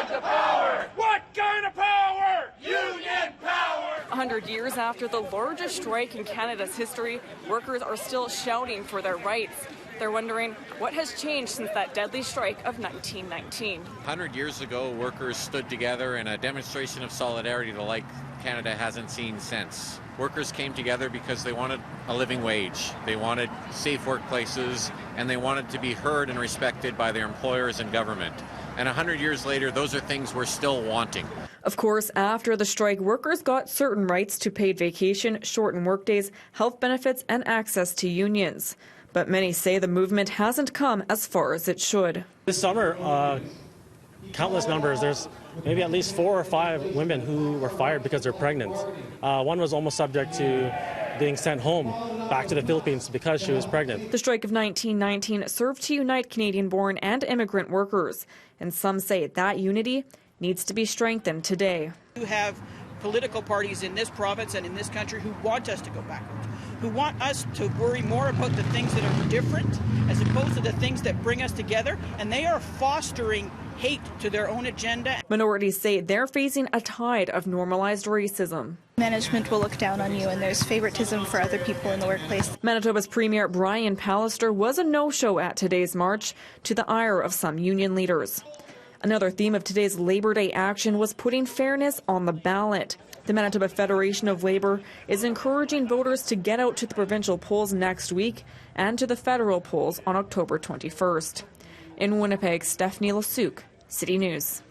want the power. What kind of power? Union power. 100 years after the largest strike in Canada's history, workers are still shouting for their rights. They're wondering what has changed since that deadly strike of 1919. 100 years ago, workers stood together in a demonstration of solidarity the like Canada hasn't seen since. Workers came together because they wanted a living wage, they wanted safe workplaces, and they wanted to be heard and respected by their employers and government. And 100 years later, those are things we're still wanting. Of course, after the strike, workers got certain rights to paid vacation, shortened workdays, health benefits, and access to unions. But many say the movement hasn't come as far as it should. This summer, countless numbers. There's maybe at least 4 or 5 women who were fired because they're pregnant. One was almost subject to being sent home back to the Philippines because she was pregnant. The strike of 1919 served to unite Canadian-born and immigrant workers, and some say that unity needs to be strengthened today. You have political parties in this province and in this country who want us to go backwards, who want us to worry more about the things that are different as opposed to the things that bring us together, and they are fostering hate to their own agenda. Minorities say they're facing a tide of normalized racism. Management will look down on you, and there's favoritism for other people in the workplace. Manitoba's Premier Brian Pallister was a no-show at today's march, to the ire of some union leaders. Another theme of today's Labor Day action was putting fairness on the ballot. The Manitoba Federation of Labour is encouraging voters to get out to the provincial polls next week and to the federal polls on October 21st. In Winnipeg, Stefanie Lasuik, City News.